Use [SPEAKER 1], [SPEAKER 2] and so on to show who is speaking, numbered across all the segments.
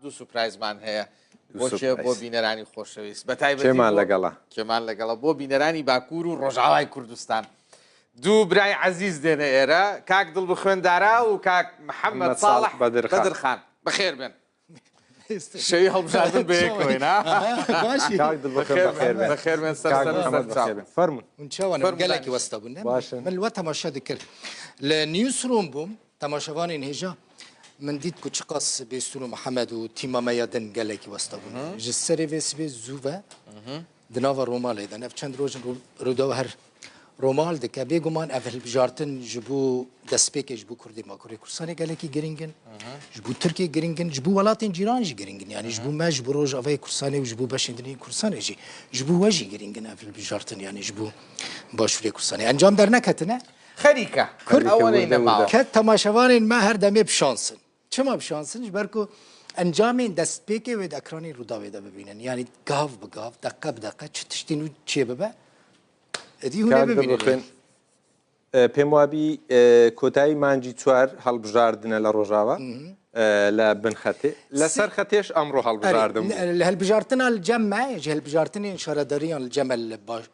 [SPEAKER 1] دوو سوپرایزمان هەیە بۆ بینەرانی خۆشەویست بە کێمان لەگەڵە بۆ بینەرانی باکوور و ڕۆژاوای کوردستان دوو برای عەزیز دێنە ئێرە کاک دڵ بخوێندارا و کاک محەممەد ساڵح بەدرخان بەخێر بێن شەوی هەڵبژاردن بەیەکەوەی بەخێر بێن
[SPEAKER 2] فەرمون گەلێکی وەستە بوون من لەوە تەماشا دەکرد لە نیوسروم بووم تەماشەوانین هێژا من دیت کو چقاس بیستون و محمد و تیما میادن گلکی واسطه بود. جسری وسیله زوبه دناو روماله دن. اف چند روز روداو هر رومال دکه بیگمان اول بجارتن جبو دسپیک جبو کردی ما کردی کورسانی گلکی گرینگن جبو ترکیه گرینگن جبو ولاتین جیران جی گرینگن یعنی جبو ما جبو روز اوی کورسانی و جبو باشندنی کورسانی جی جبو وجی گرینگن اول بجارتن یعنی جبو باشوری کورسانی انجام در نکتنه
[SPEAKER 1] خەریکە
[SPEAKER 2] کە تەماشەوانین ما هەر دەمێ بشانسن چما بشانسنش بەرکو ئەنجامین دەستپێکێ وێ ئەکرانی ڕووداوێدا ببینن یعنی گاو بگاو دقە بدقە چ تشتین و چێ ببە ئەدی هونێ ببینن
[SPEAKER 3] پێم وابی کۆتایی مانجی چوار هەڵبژاردنە لە ڕۆژاوە لە بنخەتێ لەسەر خەتێش ئەمڕۆ هەڵبژاردن
[SPEAKER 2] لە هەلبژارتنا الجەمە هەلبژارتنی شارەداریان الجەمە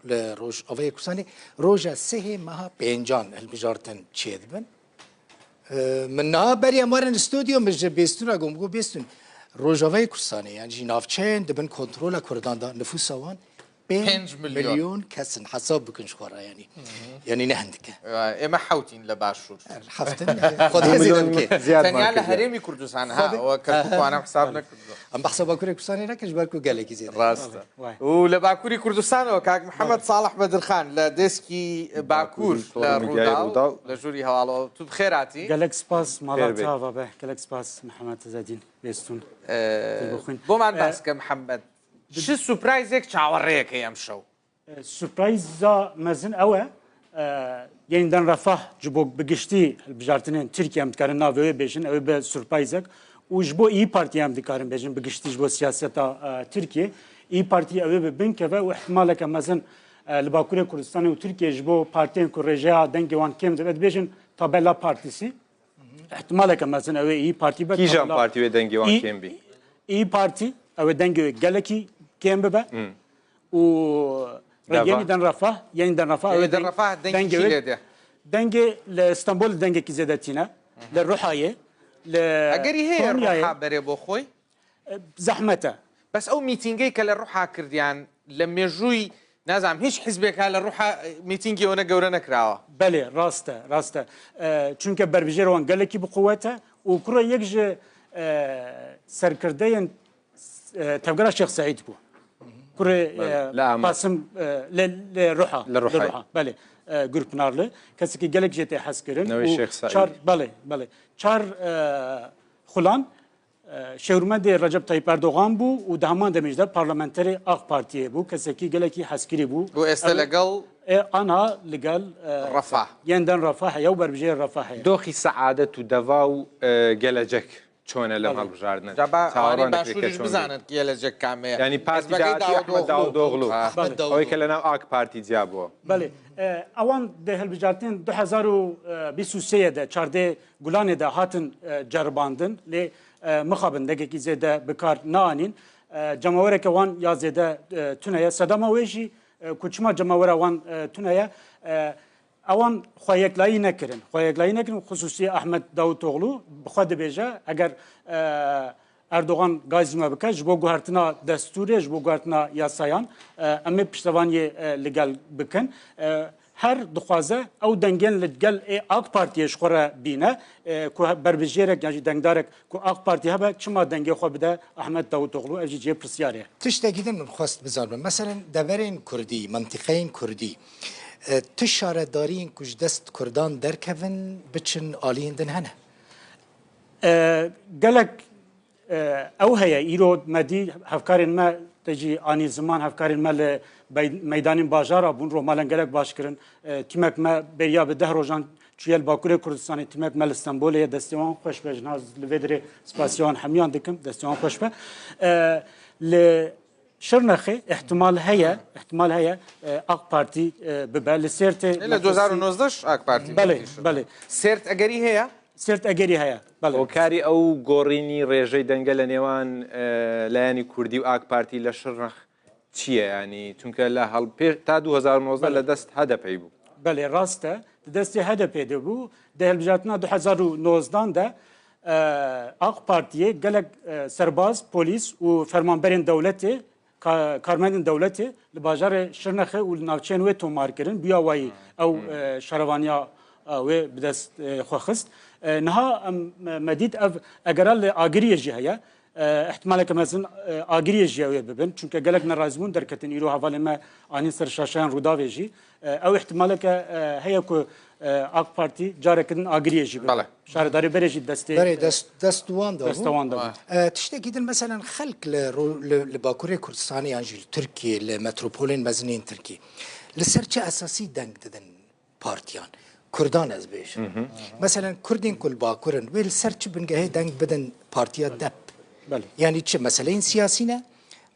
[SPEAKER 2] لە ڕۆژ ئەوەیە کوردستانی ڕۆژە سێهێ مەها پێنجان هەلبژارتن چێ دبن من نها بەریە وەرن ستودیۆ مژە بێستونە گۆم بگۆ بێستون ڕۆژەوەی کوردستانی یانجی ناوچەیەن دەبن کۆنترۆلە کورداندا نفوسەوان 5 ملیۆن کەسن حساب بکەن خۆڕا ینی یعنی نەهندەکە
[SPEAKER 1] ئێمە حوتین لە باشوور
[SPEAKER 2] تەنیا
[SPEAKER 1] لە هەرێمی کوردستان کەوانە حساب نەکردووە
[SPEAKER 2] ئەم بەحسە باکووری کوردستانی نەکەش بەرکو گەلێکی زیاد
[SPEAKER 1] ڕاستە و لە باکووری کوردستانەوە کاک محەممەد ساڵح بەدرخان لە دەسکی باکوور لە ڕوودا لە ژووری هەواڵەوە تو بخێراتی
[SPEAKER 4] گەلێک سپاس ماڵاوە بە گەلێک سپاس محەممەد زەدین بێستون
[SPEAKER 1] بۆمان باسکە محەممەد چ سوپرایزێک چاوەڕێیەکە ئەم شەو
[SPEAKER 4] سوپرایزا مەزن ئەوە یەندەن ڕەفاه ji bo bigiştî hilbijartinên Tirkiye em dikarin navê bêjin ew be surprizek û ji bo İYİ Partiye em dikarin bêjin bigiştî ji bo siyaseta Tirkiye İYİ Partiye ew ê binkeve û ihtimaleke mezin li Bakurê Kurdistanê û Tirkiye ji bo partiyên ku rêjeya dengê wan kêm dibe dibêjin Tabela Partîsî ihtimaleke mezin ew ê İYİ Partî be
[SPEAKER 3] kîjan partî wê dengê wan kêm bî
[SPEAKER 4] İYİ Partî ew ê dengê gelekî kêm bibe û yeniden refah dengê li İstanbul dengekî zêdetîne li Rihayê
[SPEAKER 1] ئەگەری هەیە ڕوحا بەرێ بۆ خۆی
[SPEAKER 4] زەحمەتە
[SPEAKER 1] بەس ئەو میتینگەی کە لە ڕوحا کردیان لە مێژووی نازانم هیچ حیزبێکا لە ڕوحا میتینگی ئەوە گەورە نەکراوە
[SPEAKER 4] بەلێ ڕاستە چونکە بەربژێرەوان gelekî بقوەتە û کوڕە یەک ji سەرکردەیەن تەبگەرا شێخ سەعید بوو کوڕێ پاسم لە ڕوحا بەلێ گورپنارlı kesekî gelek jê tê hezkirin belê çar xulan şewrmendê Recep Tayyip Erdoğan bû û di heman demê de parlamenterê AK Partiye bû kesekî gelekî hezkirî bû
[SPEAKER 1] û êsta legal
[SPEAKER 4] ana ligel
[SPEAKER 1] refah
[SPEAKER 4] yeniden refah heye û berbijêr refah heye
[SPEAKER 3] doxî seadet û deva û gelecek çۆنە لەم هەڵبژاردنە
[SPEAKER 1] باشووریش بزانن gelecek کامەیە
[SPEAKER 3] ینی پارتی ئەحمەد داودۆغڵو ئەوەی کە لەناو ئاک پارتی جیا بووە
[SPEAKER 4] بەڵێ ئەوان دە هەلبژارتن 2023 de çardê Gulanê de hatin ceribandin lê mixabin degekî zêde bikar naanîn cemawereke wan ya zêde tuneye sedama wê jî ku çima cemawera wan tuneye ئەوان خۆیەکلایی نەکردن خصوصی ئەحمەد داوودۆغڵو بخوا دەبێژە ئەگەر ئەردۆغان گازیمە بکە ji بۆ گوهارتنا دەستورێ ji بۆ گوهارتنا یاسایان ئەمێ پشتەوانیە لەگەل بکەن هەر دixwaze ئەو dengên li gel ê AK Partiyê ji xwe re bîne ku berbijêrek yan jî dengdarek ku AK Partî hebe çima dengê xwe bide Ahmed Davutoğlu ev jî cê pirsyarê
[SPEAKER 2] tiştekî din min xwest bizanim mesela deverên Kurdî mentiqeyên Kurdî tu şaredariyên ku ji dest Kurdan derkevin biçin aliyên din hene
[SPEAKER 4] gelek ew heye îro medî hevkarên me te jî anî ziman hevkarên me li meydanên bajara bûn romalên gelek baş kirin tîmek me beriya bi 10 rojan çûye li Bakurê Kurdistanê tîmek me li Stenbolê destê wan xweş be ji naz li vê dirê spasiyan hemiyan dikim destê wan xweş be li Şirnexê ihtimal heye AK Partî bibe li Sêrtê
[SPEAKER 1] لە 2019 AK Partî
[SPEAKER 4] belê
[SPEAKER 1] Sêrt ئەگەری هەیە
[SPEAKER 4] سرت ئەگەری هەیە
[SPEAKER 3] هۆکاری ئەو گۆڕینی ڕێژەی دەنگە لە نێوان لایەنی کوردی و ئاک پارتی لە شڕنەخ چییە ینی چونکە لە هەڵپێ تا 2019 لە دەست هەدەپەی بوو
[SPEAKER 4] بەێ ڕاستە دەستی هەدە پێدە بوو دە هەلبژاتنا 2019 دا ئاق پارتیە gelek serbaz polis û fermanberên dewletê karmendên dewletê li bajarê Şirnexê û li navçeyên wê tomarkirin biya wayî ew şerevaniya wê bi dest xwe xist niha em me dît ev egera li agiriyê jî heye ihtimaleke mezin agiriyê jî wê bibin çünkü gelek nerazîbûn derketin îro hevalê me anî ser şaşeyan Rûdawê jî ew ihtimaleke heye ku AK Parti carekin agiriyê jî bibin şaredarî berê jî destê
[SPEAKER 2] destwan da
[SPEAKER 4] destwan da
[SPEAKER 2] tiştekî din mesela xelk li Bakurê Kurdistanê yan jî Tirkiye li metropolên mezinên Tirkiye li ser çi esasî deng didin partiyan Kurdan ez bêjim mesela Kurdên ku li Bakurin wê li ser çi bingehê deng bidin partiya dep yani çi meseleyên siyasî ne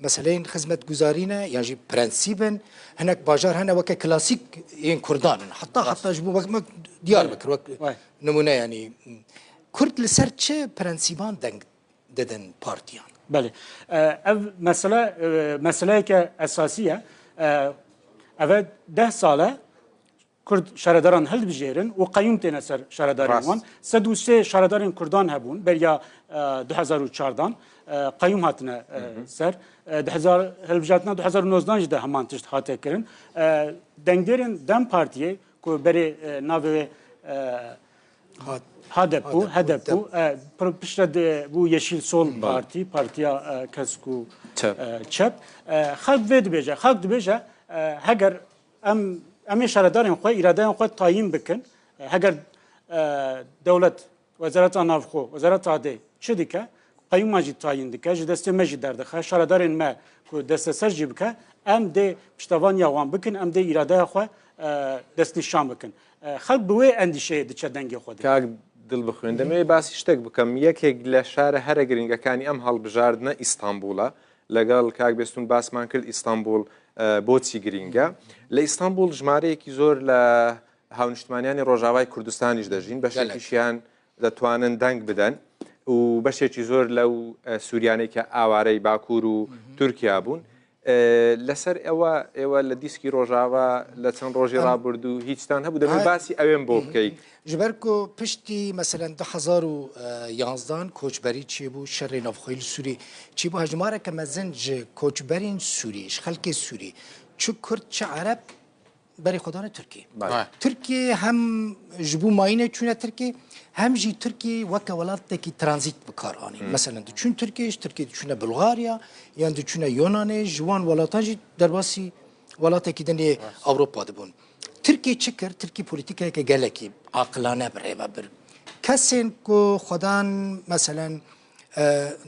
[SPEAKER 2] meseleyên xizmetguzarî ne yan jî prensîbin hinek bajar hene weke klasîk yên Kurdan in heta ji bo Diyarbekir wek numune yani Kurd li ser çi prensîban deng didin partiyan
[SPEAKER 4] Belê ev meseleyeke esasî ye ev 10 sale Kurd şaredaran hilbijêrin û qeyûm têne ser şaredarên wan sed û sê şaredarên Kurdan hebûn beriya 2004 qeyûm hatine ser hilbijatina 2019 jî de heman tişt hate kirin dengderên Dem Partiyê ku berê navê HDP bû piştre bû Yeşil Sol Partî Partiya Kesk û Çep xelk vê dibêje xelk dibêje heger em ê şaredarên xwe îradeyan xwe tayin bikin heger dewlet Wezareta Navxwe Wezareta Adê çi dike qeyûma jî tayin dike ji destê me jî derdixe şaredarên me ku desteser jî bike em dê piştevaniya wan bikin em dê îradeya xwe destnîşan bikin xelk bi wê endîşeyê diçe dengê xwe
[SPEAKER 3] کاک دڵ بخوێن دەمەوێت باسی شتێک بکەم یەکێک لە شارە هەرە گرنگەکانی ئەم هەڵبژاردنە ئیستانبولە لەگەڵ کاک بێستون باسمان کرد ئیستانبول بۆچی گرینگە لە ئیستانبول ژمارەیەکی زۆر لە هاونیشتمانیانی ڕۆژاوای کوردستانیش دەژین بەشێکیشیان دەتوانن دەنگ بدەن و بەشێکی زۆر لەو سووریانەی کە ئاوارەی باکوور و تورکیا بوون لەسەر ئێوە لە دیسکی ڕۆژاوا لە چەند ڕۆژی ڕابرد و هیچتان هەبوو دەبێت باسی ئەوێن بۆ بکەیت
[SPEAKER 2] ji ber ku piştî meselen 2011 koçberî çêbû şerê navxweyî li Sûrî çêbû hejmareke mezin ji koçberên Sûrî ji xelkê Sûrî çi Kurd çi Ereb berê xwedanê Tirkiye Tirkiye hem ji bo mayînê çûne Tirkiye hem jî Tirkiye weke welatekî tranzît bi kar anîn meselen diçûn Tirkiye ji Tirkiye diçûne Bulgarya yan diçûne Yunanê ji wan welatan jî derbasî welatekî dinê Ewropa dibûn Tirkiye çi kir Tirkiye polîtîkayeke gelekî aqilane birêve bir kesên ku xwedan meselen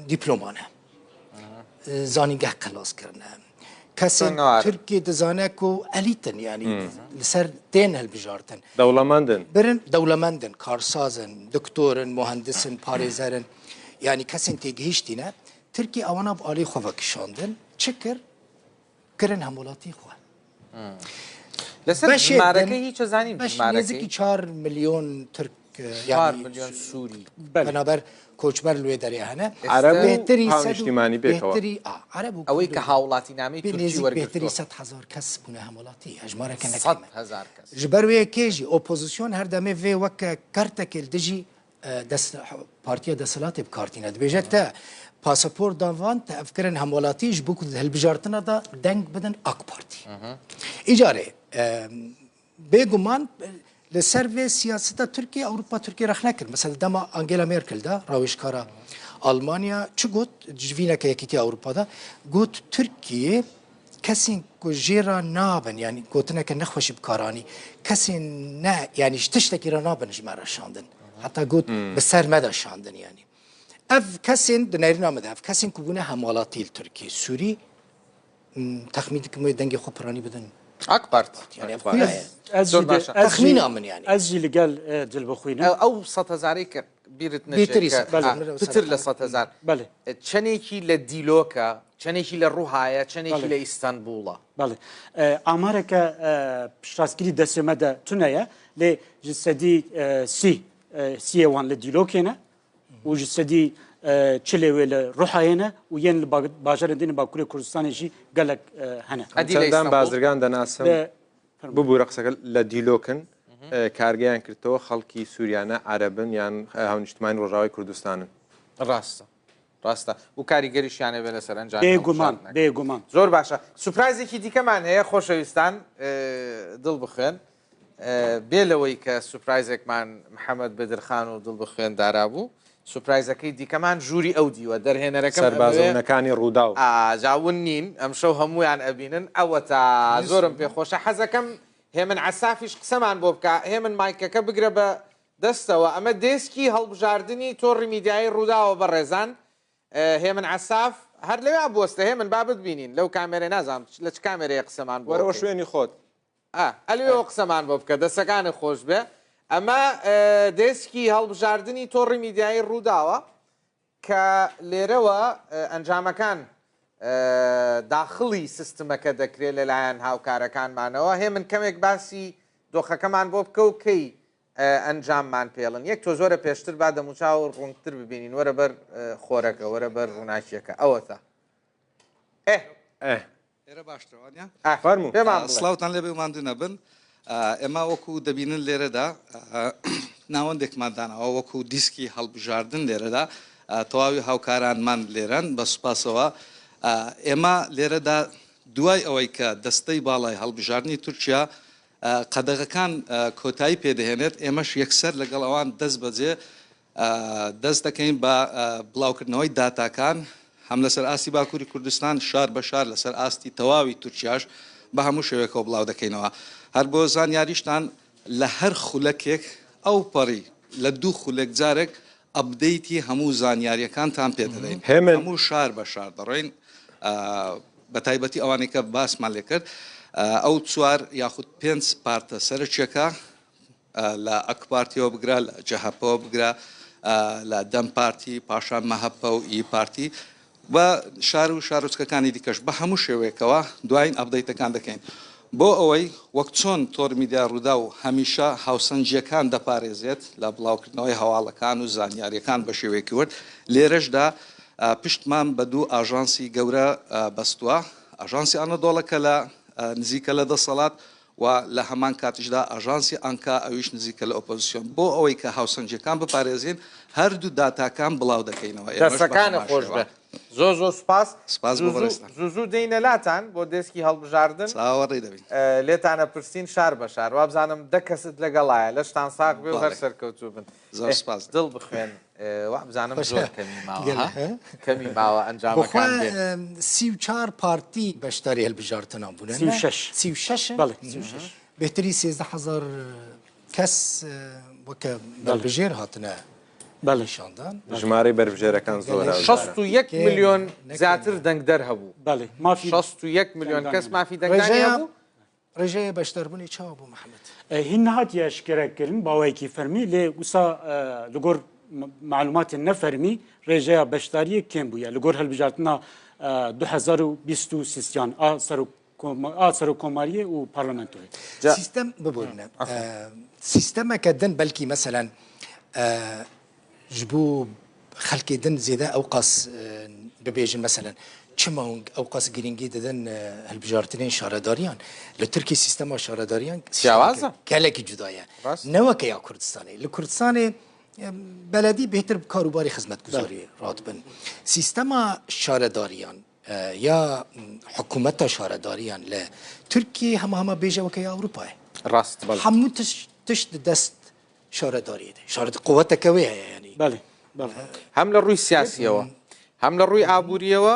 [SPEAKER 2] dîploman e zanîngeh qilas kirine kesên Tirkiye dizane ku elîtin yanî li ser tên hilbijartin
[SPEAKER 3] dewlemendin
[SPEAKER 2] birin dewlemendin karsazin doktorin muhendisin parêzerin yanî kesên têgihîştîne Tirkiye ewana bi alî xwe vekişandin çi kir kirin hemwelatî xwe
[SPEAKER 1] لەسەر ژمارەکەی هیچ زانیم
[SPEAKER 2] نزیکی 4 میلیۆن ترک
[SPEAKER 1] 4 میلیۆن سووری
[SPEAKER 2] بەنابەر کۆچبەر لێ دەرێ هەنە
[SPEAKER 3] هاونیشتیمانی بێتەوە
[SPEAKER 1] ئەوەی کە هاوڵاتی نامی
[SPEAKER 2] بێتری 100,000 کەس بوونە هەموڵاتی هەژمارەکە ji ber wê kêjî opozisyon her demê vê weke kertekê dijî partiya desthilatê bikartîne dibêje te pasapor davan te evkirin hemwelatî ji bo ku hilbijartina da deng bidin AK Partî îcarê bêguman li ser vê siyaseta Tirkiye Ewropa Tirkiye rex nekir mesela dema Angela Merkel da rawêjkara Almanya çi got ji vîneke Yekîtiya Ewropa'da got Tirkiye kesên ku jêra nabin yanî gotineke nexweşî bikaranî kesên ne yanî ji tiştekî re nabin ji me re şandin heta got bi ser me de şandin yanî ev kesên di nêrîna me de ev kesên ku bûne hemwelatî li Tirkiye Sûrî texmîn dikim wê dengê xwe piranî bidin
[SPEAKER 1] AK Parti
[SPEAKER 2] تخمينا من يعني
[SPEAKER 4] أزجي اللي قال جل بخوينا
[SPEAKER 1] أو 100,000 کە بیرت نەچێتتر لە 100,000
[SPEAKER 4] بله
[SPEAKER 1] چەندێکی لە دیلۆکە چەندێکی لە ڕووهایە چەندێکی لە ئیستانبوڵە
[SPEAKER 4] بله ئامارێکە پشتڕاستگیری دەسێمەدە تونەیە لێ جسەدی سی سيوان لديلوكينا وجسدي چلي ولا روحاينا وين باجر دين باكوري كردستان شي قالك هنا
[SPEAKER 3] چەندان بازرگان دەناسم ببوو رەقسەکە لە دیلۆکن کارگەیان کردەوە خەڵکی سووریانە عەرەبن یان هاونیشتمانی ڕۆژاوای کوردستانن
[SPEAKER 1] ڕاستە و کاریگەریشیانە بێ لەسەر ئەنجام
[SPEAKER 4] بێگومان
[SPEAKER 1] زۆر باشە سوپرایزێکی دیکەمان هەیە خۆشەویستان دڵ بخوێن بێ لەوەی کە سوپرایزێکمان محەممەد بەدرخان و دڵ بخوێن دارا بوو سوپرایزەکەی دیکەمان ژووری ئەو دیوە دەرهێنەرەکە
[SPEAKER 3] سەربازەونەکانی ڕوودا و
[SPEAKER 1] جاون نین ئەم شەو هەمویان ئەبینن ئەوە تا زۆرم پێخۆشە حەزەکەم هێمن عسافیش قسەمان بۆ بکە هێمن مایکەکە بگرە بە دەستەوە ئەمە دێسکی هەڵبژاردننی تۆڕی میدیایی ڕووداوە بە ڕێزان هێمن عساف هەر لەوێ بۆستە هێمن بابت بینین لەو کامێرە نازانم لە چ کامێرەیە قسەمان بۆ
[SPEAKER 3] وەرەوە شوێنی خۆت
[SPEAKER 1] ئەلوێەوە قسەمان بۆ بکە دەستەکانی خۆش بێ ئەمە دێسکی هەڵبژاردننی تۆڕی میدیایی ڕووداوە کە لێرەوە ئەنجامەکان داخڵی سیستمەکە دەکرێت لەلایەن هاوکارەکانمانەوە هێ من کەمێک باسی دۆخەکەمان بۆ بکە و کەی ئەنجاممان پێڵن یەک تۆ زۆرە پێشتر با دەموچاو ڕوونتر ببینین وەرە بەر خۆرەکە وەرە بەر ڕووناکیەکە ئەوە تا
[SPEAKER 5] ئێرە باشترەوانە
[SPEAKER 1] فەرموو
[SPEAKER 5] سڵاوتان لێ بێماندوو نەبن ئێمە وەکو دەبینن لێرەدا ناوەندێکمان داناوە وەکو دیسکی هەڵبژاردن لێرەدا تەواوی هاوکارانمان لێرەن بە سوپاسەوە ئێمە لێرەدا دوای ئەوەی کە دەستەی باڵای هەڵبژاردننی تورکیا قەدەغەکان کۆتایی پێدەهێنێت ئێمەش یەکسەر لەگەڵ ئەوان دەست بەجێ دەست دەکەین بە بڵاوکردنەوەی داتاکان هەم لەسەر ئاستی باکووری کوردستان شار بە شار لەسەر ئاستی تەواوی تورکیاش بە هەموو شێوەیەکەوە بڵاو دەکەینەوە هەر بۆ زانیاریشتان لە هەر خولەکێک ئەو پەڕی لە دوو خولێک جارێک ئەبدەیتی هەموو زانیاریەکانتان پێدەدەین هەموو شار بە شار دەڕۆین بە تایبەتی ئەوانەی کە باسمان لێ کرد ئەو چوار یاخود پێنج پارتە سەرچێکە لە ئەک پارتیەوە بگرا لە جەهەپەوە بگرا لە دەم پارتی پاشان مەهەپە و ئی پارتی بە شار و شارۆچکەکانی دیکەش بە هەموو شێوەیەکەوە دوایین ئەبدەیتەکان دەکەین بۆ ئەوەی وەک چۆن تۆڕ میدیا ڕوودا و هەمیشە هاوسەنجیەکان دەپارێزێت لە بڵاوکردنەوەی هەواڵەکان و زانیاریەکان بە شێوەیەکی ورد لێرەشدا پشتمان بە دوو ئاژانسی گەورە بەستووە ئاژانسی ئانەدۆڵەکە لە نزیکە لە دەسەڵات و لە هەمان کاتیشدا ئاژانسی ئەنکا ئەویش نزیکە لە ئۆپۆزیسیۆن بۆ ئەوەی کە هاوسەنجیەکان بپارێزین هەردوو داتاکان بڵاو دەکەینەوە
[SPEAKER 1] دەستەکانە خۆش بێ زۆر زۆر سپاس زوو دەینە لاتان بۆ دەستکی هەڵبژاردن
[SPEAKER 5] چاوەڕێ دەبین
[SPEAKER 1] لێتانە پرسین شار بە شار وابزانم دە کەست لەگەڵایە لەشتان ساق بێ و هەر سەرکەوتوو بن
[SPEAKER 5] زۆر سپاس
[SPEAKER 1] دڵ بخوێن وابزانم زۆر کەمی ماوە ئەنجامەکان
[SPEAKER 2] 34 پارتی بەشداری هەڵبژاردنان بوون 36 بهتری 13000 کەس وەکە بەڵبژێر هاتنە بەڵێشاندان
[SPEAKER 3] ژمارەی بەربژێرەکان زۆرە
[SPEAKER 1] 61 میلیۆن زیاتر دەنگدەر هەبوو 61 میلیۆن کەس مافی دەنگدانی هەبوو
[SPEAKER 2] ڕێژەیە بەشداربوونی چاوە بوو محەممەد
[SPEAKER 4] هین هاتیە شکرەکردن باوەیەکی فەرمی لێ وسا لەگۆر معلوماتی نەفەرمی ڕێژەیە بەشداریە کێم بووە لەگۆر هەڵبژاردنە 2023 ئاسەر و کۆماریە و پارلەمنتۆی
[SPEAKER 2] سیستەم ببوورنە سیستەمەکە دن بەلکی مەسەلەن ji bo xelkê din zêde ew qas bibêjin meselên çima ew qas giringî didin hilbijartinên şaredariyan li Tirkiye sîstema şaredariyan gelekî cuda ye ne weke ya Kurdistanê li Kurdistanê beledî bêhtir bi karûbarê xizmetguzariyê radibin sîstema şaredariyan ya hikûmeta şaredariyan li Tirkiye hema bêje weke ya Ewropayê
[SPEAKER 1] rast
[SPEAKER 2] hemû tişt di dest شارەداریە شارەت قووەتەکەوەی هەیە ینی
[SPEAKER 1] هەم لە ڕووی سیاسیەوە هەم لە ڕووی ئابوووریەوە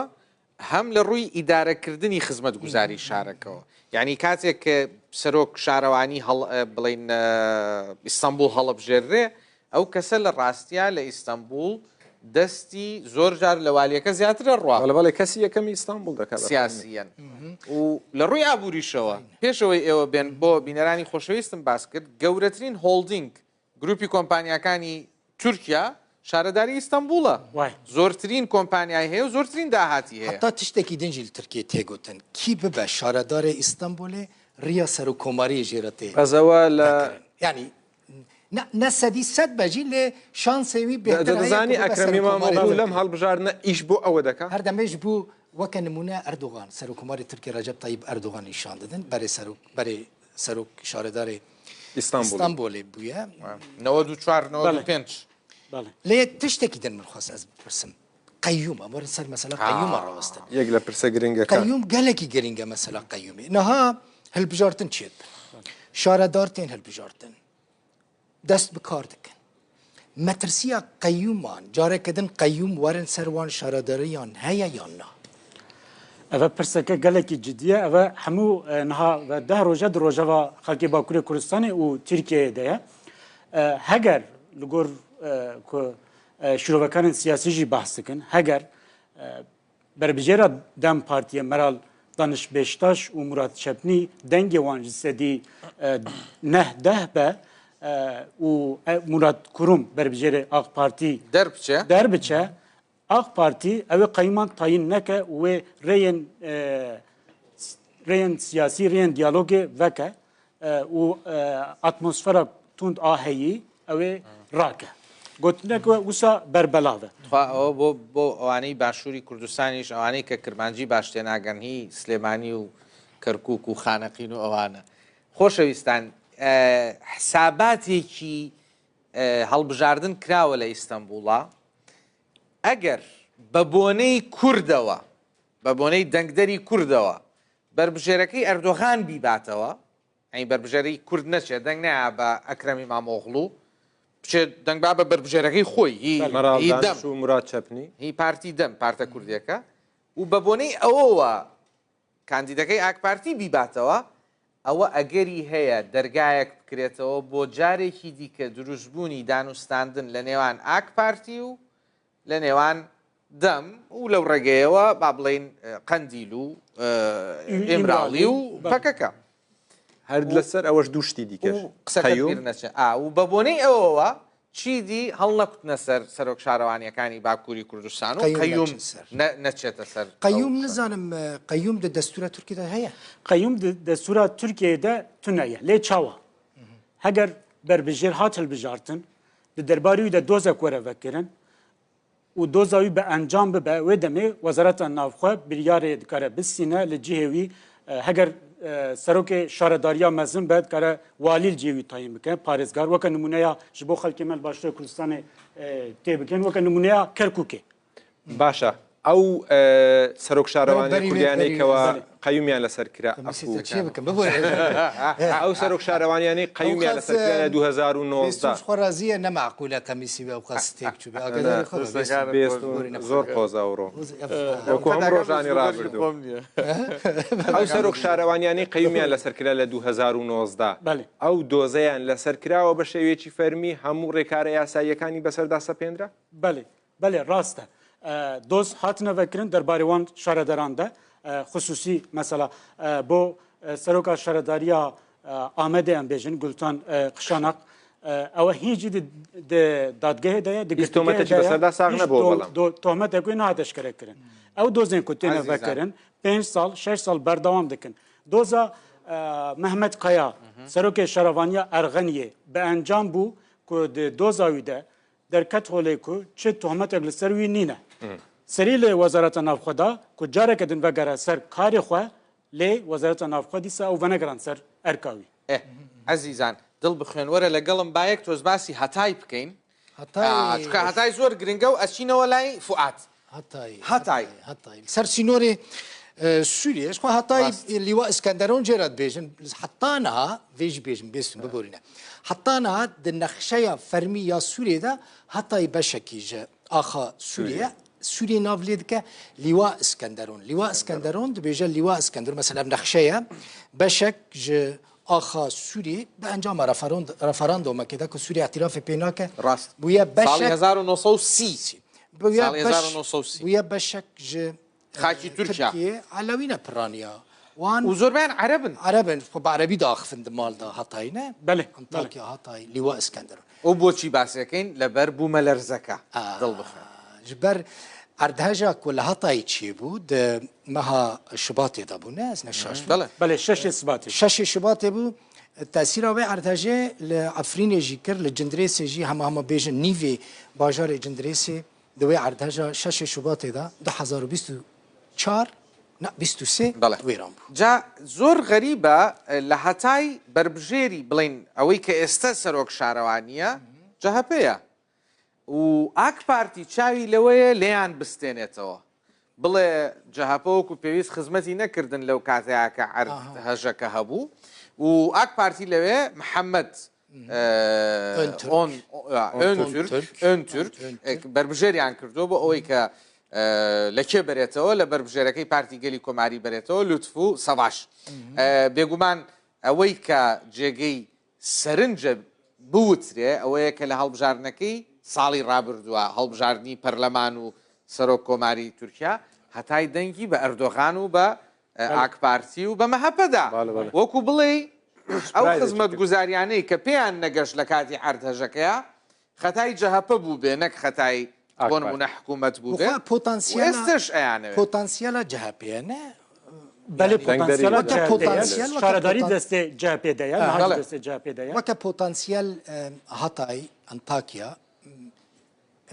[SPEAKER 1] هەم لە ڕووی ئیدارەکردنی خزمەت گوزاری شارەکەەوە یعنی کاتێک کە سەرۆک شارەوانی بڵین ئیستانبول هەڵبژێرێ ئەو کەسە لە ڕاستیا لە ئیستانبول دەستی زۆر جار لە والیەکە زیاترە ڕوا
[SPEAKER 3] لەبڵێ کەسی یەکەمی ئیستانبول دەکات
[SPEAKER 1] سیاسیەن و لە ڕووی ئابووریشەوە پێشەوەی ئێوە بێن بۆ بینەرانی خۆشەویستم باس کرد گەورەترین هۆڵدینگ گروپی کۆمپانیەکانی تورکیا شارەداری ئیستانبولە زۆرترین کۆمپانیای هەیە و زۆرترین داهاتی هەیە
[SPEAKER 2] تا تشتێکی دنجی لە تورکیە تێگوتن کی ببە شارەدارێ ئیستانبولێ ڕیا سەر و کۆماری ژێرەتێ
[SPEAKER 3] ئەزەوە لە
[SPEAKER 2] ینی نسدي سد بجي ل شانس وي بهتر
[SPEAKER 3] دزاني اكرم اماموغلو لم هالبجارنا ايش بو او دكا
[SPEAKER 2] هر دمج بو وكنمونه اردوغان سركمار تركيا رجب طيب اردوغان نشان دادن بري سروک شاردار استانبول بویا
[SPEAKER 1] 94 95
[SPEAKER 4] بله
[SPEAKER 2] لی تشتکی دن من خواست از برسم قیوم امور سر مثلا قیوم راستن
[SPEAKER 3] یک لپرسه گرینگه
[SPEAKER 2] قیوم گلکی گرینگه مثلا قیومی نها هل بجارتن چیت شاردارتن هل بجارتن دست بکار دکن مترسیا قیومان جاره کدن قیوم ورن سروان شارداریان هیا یا نه
[SPEAKER 4] اوه پرسکه گلکی جدیه اوه همو نها و ده روژه در روژه و خلکی باکوری کردستان و ترکیه ده هگر لگور که شروعکان سیاسی جی بحث کن هگر بربجیرا دم پارتیه مرال دانش بیشتاش و مراد شبنی دنگ وانج سدی نه ده به و مراد کروم بربجیر آق پارتی در بچه آق پارتی او قیمان تاین نکه و رین سیاسی رین دیالوگ وکه و اتمسفر توند آهیی او راکه گوتنک وسا بربلاوه
[SPEAKER 1] او بو اوانی باشوری کردستانیش اوانی که کرمانجی باشتین آگن هی سلیمانی و کرکوک و خانقین و اوانه خۆشەویستان حساباتێکی هەڵبژاردن کراوە لە ئیستەنبوڵە ئەگەر بە بۆنەی کوردەوە بە بۆنەی دەنگدەری کوردەوە بربژێرەکەی ئەردۆغان بیباتەوە ئەی بربژێرەی کورد نەچێت دەنگ نایە بە ئەکرەمی مامۆغڵوو بچێت دەنگبا بە بربژێرەکەی خۆی هی دەم
[SPEAKER 3] و مراد چەپنی
[SPEAKER 1] هی پارتی دەم پارتە کوردیەکە و بە بۆنەی ئەوەوە کاندیدەکەی ئاک پارتی بیباتەوە ئەوە ئەگەری هەیە دەرگایەک بکرێتەوە بۆ جارێکی دیکە دروستبوونی دانوستاندن لە نێوان ئاک پارتی و لە نێوان دەم و لەو ڕێگەیەوە با بڵێن قەندیل و ئێمراڵی و پەکەکە
[SPEAKER 3] هەر لەسەر ئەوەش دووشتی دیکەش
[SPEAKER 1] قسەکەبیر نەچێت و بە بۆنەی ئەوەوە چیدی هەڵ نەکوتنە سەر سەرۆک شارەوانیەکانی باکووری کوردستان و قەیوم نەچێتە سەر
[SPEAKER 2] قەیوم نزانم قەیوم دە دەستورە تورکیدا هەیە
[SPEAKER 4] قەیوم دەستورە تورکیەدا تونەیە لێ چاوە هەگەر بربژێر هات هەڵبژارتن li derbarî wî de dozek were vekirin û doza wî bi encam bibe wê demê Wezareta Navxwe biryarê dikare bistîne li cihê wî heger serokê şaredariya mezin be dikare walî li cihê wî tayin bike parêzgar weke numuneya ji bo xelkê me li başûrê Kurdistanê tê bikin weke numuneya Kerkûkê
[SPEAKER 3] باشە ئەو سەرۆک شارەوانی کوردیانەیەکەوە قەیومیان لەسەر کرا ئەو سەرۆک شارەوانیانەی قەیومیان لەسەر کرا لە 2019
[SPEAKER 2] خۆڕازیە نەماعقولە کەمیسی بە قەستێک
[SPEAKER 3] زۆر قۆزاوڕۆ وەکو هەم ڕۆژانی ڕابردوو ئەو سەرۆک شارەوانیانەی قەیومیان لەسەر کرا لە 2019 ئەو دۆزەیان لەسەر کراوە بە شێوەیەکی فەرمی هەموو ڕێکارە یاساییەکانی بەسەردا سەپێنرا
[SPEAKER 4] بەڵێ ڕاستە doz hatine vekirin derbarê wan şaredaran de xusûsî mesela bo seroka şaredariya Amedê em bêjin Gultan Qişanak ew hîncî di dadgehê de ye tohmeteke wê nehat eşkere kirin ew dozên ku têne vekirin 5 sal 6 sal berdewam dikin doza Mehmet Kaya serokê şaravaniya Ergeniyê bi encam bû ku di doza wî de derket holê ku çi tohmetek li ser wî nîne serî lê Wezareta Navxwe da ku careke din vegere ser karê xwe lê Wezareta Navxwe dîsa ew venegeran ser erka wî
[SPEAKER 1] عزیزان دڵ بخوێن وەرە لەگەڵم بایەک تۆز باسی هەتای بکەین هەتای زۆر گرنگە و ئەچینەوە لای فوعات هەتای
[SPEAKER 2] سەر سینۆرê Sûriye xwe Hatayê Lîwa İskenderon cêra dibêjin heta niha vê jî bêjin bêstin biborîne heta niha di nexşeya fermî ya Sûriyê de Hatayê beşekî ji axa Sûriye Sûriye nav lê dike Lîwa İskenderon Lîwa İskenderon dibêje Lîwa İskenderon mesela nexşeya beşek ji axa Sûriyê bi encama referandumekê de ku Sûriye ihtilafê pê nake bûye beşek
[SPEAKER 1] 1930
[SPEAKER 2] bûye beşek ji
[SPEAKER 1] خاکی تورکیا
[SPEAKER 2] علوینە پرانیا
[SPEAKER 1] و زۆربیان
[SPEAKER 2] عربن بە عربی داخفن مالدا هەتاینە
[SPEAKER 4] بەێ
[SPEAKER 2] ئەنتاکیا هەتای لیوا ئەسکەندەر
[SPEAKER 1] ئەو بۆچی باسیەکەین لەبەر بوومە لەرزەکە دڵ بخێن
[SPEAKER 2] ji ber erdhêja ku li Hatayê çêbû di meha Şibatê de bû ne ez ne şaş
[SPEAKER 4] بەێ شەشێ سباتێ
[SPEAKER 2] şeşê Şibatê bû تأثير وی ارتجاع لعفرین جی کر لجندریس جی هم بیجن نیوی باجار جندریس دوی ارتجاع 6 شباط دا 2024 نه 23 ویران بود.
[SPEAKER 1] جا زور غریبه لحتای بربجێری بڵین ئەوەی کە ئێستا سەرۆک شارەوانیە جەهەپەیە و ئاک پارتی چاوی لەوەیە لێیان بستێنێتەوە بڵێ جەهەپە وەکو پێویست خزمەتی نەکردن لەو کاتەیە کە هەژەکە هەبوو و ئاک پارتی لەوێ محەممەد ئۆن تورک بربژێریان کردو بۆ ئەوەی کە لە کێ بێتەوە لە بربژێرەکەی پارتی گەلی کۆماری بێتەوە لوتف و سەڤاش بێگومان ئەوەی کە جێگەی سەرنجە بوترێ ئەوەیە کە لە هەڵبژارنەکەی ساڵی ڕابردووە هەڵبژاردننی پەرلەمان و سەرۆک کۆماری تورکیا هەتای دەنگی بە ئەردۆغان و بە ئاک پارتی و بە مەهەپەدا وەکو بڵێ ئەو خزمەت گوزاریانەی کە پێیان نەگەشت لە کاتی عەردهەژەکەیە خەتای جەهەپە بوو بێ نەک خەتای بۆ نمونە حکوومەت بوو بێ ئێستش ئەیانەوێت
[SPEAKER 2] پۆتانسیالە جەهەپێنە
[SPEAKER 4] بله پۆتانسیال شارەداری دەستێ جاپێدەیە دەستێ جاپێدەیە
[SPEAKER 2] وەکە پۆتانسیال هەتای ئەنتاکیا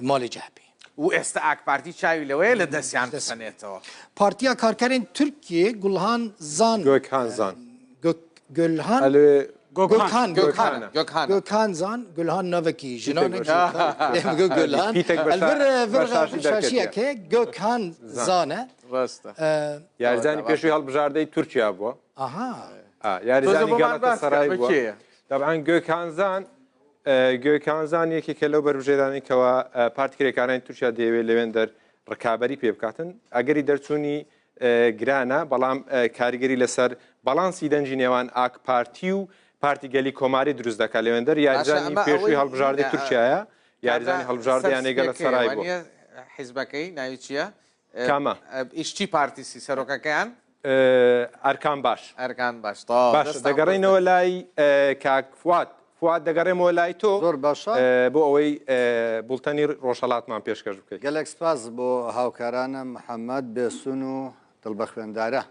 [SPEAKER 2] ماڵی جەهەپێ
[SPEAKER 1] و ئێستا ئاک پارتی چاوی لەوەیە لە دەستیان بسەنێتەوە
[SPEAKER 2] پارتیا کارکەرێن تورکیە گوڵهان زان گلهان گۆکان زان گلهان ناوەکی ژنانێک گلهان شاشیەکە گۆکان زانە
[SPEAKER 3] یاریزانی پێشووی هەڵبژاردەی تورکیا بووە یاریزانی گەڵاتەسەرای بووە طبعاً گۆکانزان یەکێکە لەو بەربژێرانێکەوە پارتی کرێکارانی تورکیا دەیەوێت لەوێن ڕکابەری پێ بکاتن ئەگەری دەرچوونی گرانە بەڵام کاریگەری لەسەر بەڵانسی دەنجی نێوان ئاک پارتی و پارتی گەلی کۆماری دروست دەکات لەوێندەر یاریزانی پێشووی هەڵبژاردەی تورکیایە یاریزانی هەڵبژاردەیانێگە لە سەرای بوو
[SPEAKER 1] حیزبەکەی ناوی چییە؟
[SPEAKER 3] کامە
[SPEAKER 1] ئیشتی پارتیسی سەرۆکەکەیان
[SPEAKER 3] ئەرکان باش
[SPEAKER 1] ئەرکان باش
[SPEAKER 3] دەگەڕێنەوە لای کاک فواد دەگەڕێمەوە لای تۆ
[SPEAKER 6] زۆر باشە
[SPEAKER 3] بۆ ئەوەی بولتەنی ڕۆژهەڵاتمان پێشکەش بکەیت
[SPEAKER 6] گەلێک سپاس بۆ هاوکارانە محەممەد بێسون و دڵبە خوێندارە